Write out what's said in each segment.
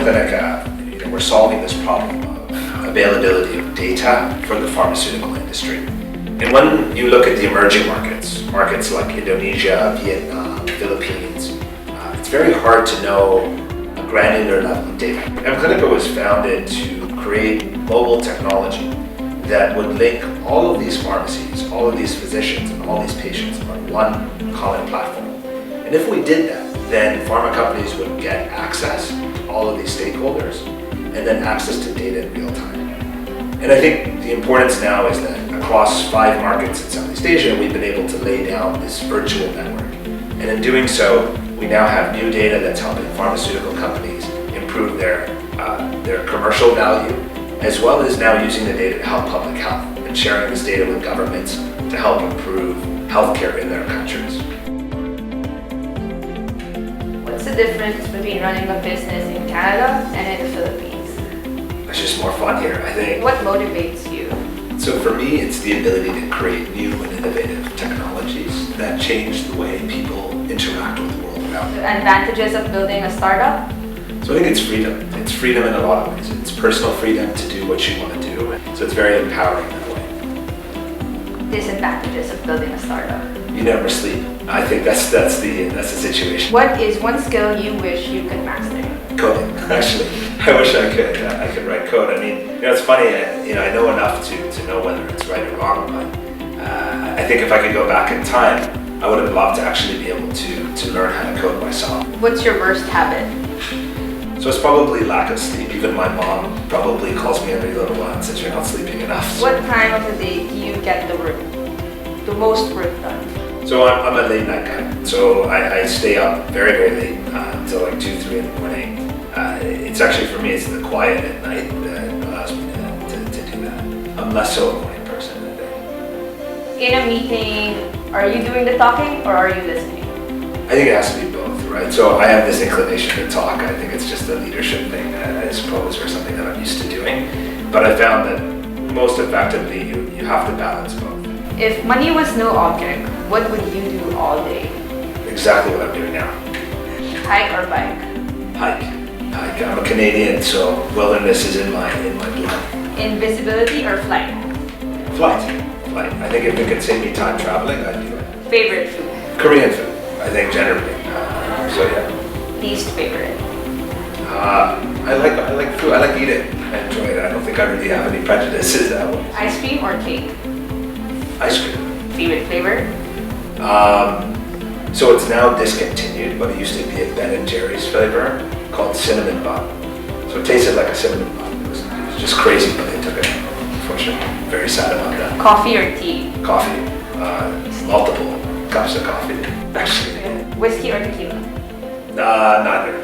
mClinica, we're solving this problem of availability of data for the pharmaceutical industry. And when you look at the emerging markets like Indonesia, Vietnam, Philippines, it's very hard to know a granular level of data. mClinica was founded to create mobile technology that would link all of these pharmacies, all of these physicians, and all these patients on one common platform. And if we did that, then pharma companies would get access to all of these stakeholders and then access to data in real time. And I think the importance now is that across 5 markets in Southeast Asia, we've been able to lay down this virtual network. And in doing so, we now have new data that's helping pharmaceutical companies improve their commercial value, as well as now using the data to help public health and sharing this data with governments to help improve healthcare in their countries. What's the difference between running a business in Canada and in the Philippines? It's just more fun here, I think. What motivates you? So for me, it's the ability to create new and innovative technologies that change the way people interact with the world around The them. advantages of building a startup? So I think it's freedom. It's freedom in a lot of ways. It's personal freedom to do what you want to do. So it's very empowering that way. Disadvantages of building a startup? You never sleep. I think that's the situation. What is one skill you wish you could master? Coding, actually. I wish I could write code. I mean, it's funny, I know enough to know whether it's right or wrong, but I think if I could go back in time, I would have loved to actually be able to learn how to code myself. What's your worst habit? So it's probably lack of sleep. Even my mom probably calls me every little while and says you're not sleeping enough. What time of the day do you get the most work done? So I'm a late night guy. So I stay up very, very late until like 2, 3 in the morning. It's actually, for me, it's the quiet at night that allows me to do that. I'm less so a morning person, I think. In a meeting, are you doing the talking or are you listening? I think it has to be both, right? So I have this inclination to talk. I think it's just a leadership thing, I suppose, or something that I'm used to doing. But I found that most effectively, you have to balance both. If money was no object, what would you do all day? Exactly what I'm doing now. Hike or bike? Hike. I'm a Canadian, so wilderness is in my blood. Invisibility or flight? Flight. I think if it could save me time traveling, I'd do it. Favorite food? Korean food, I think, generally. So yeah. Least favorite? I like food. I like eating. I enjoy it. I don't think I really have any prejudices that way. Ice cream or cake? Ice cream. Favorite flavor? So it's now discontinued, but it used to be a Ben & Jerry's flavor called cinnamon bun. So it tasted like a cinnamon bun. It was just crazy, but they took it. Unfortunately, very sad about that. Coffee or tea? Coffee. Multiple cups of coffee, actually. Whiskey or tequila? Neither.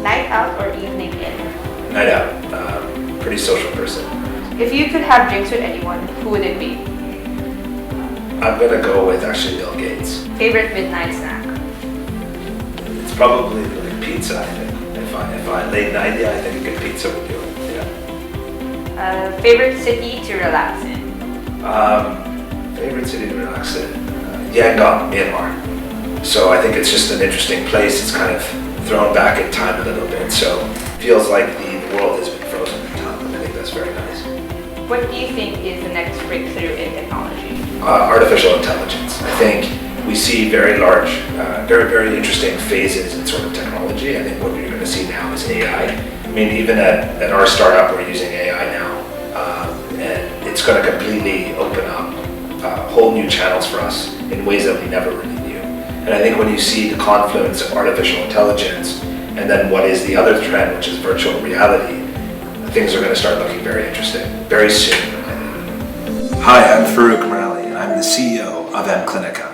Night out or evening in? Night out. Pretty social person. If you could have drinks with anyone, who would it be? I'm gonna go with actually Bill Gates. Favorite midnight snack? It's probably like pizza, I think. If I late night, yeah, I think a good pizza would do it. Yeah. Favorite city to relax in? Favorite city to relax in? Yangon, Myanmar. So I think it's just an interesting place. It's kind of thrown back in time a little bit. So it feels like the world has been frozen in time, and I think that's very nice. What do you think is the next breakthrough in technology? Artificial intelligence. I think we see very large, very, very interesting phases in sort of technology. I think what you're going to see now is AI. I mean, even at our startup, we're using AI now, and it's going to completely open up whole new channels for us in ways that we never really knew. And I think when you see the confluence of artificial intelligence and then what is the other trend, which is virtual reality, things are going to start looking very interesting very soon, I think. Hi, I'm Farouk Meralli, and I'm the CEO of mClinica.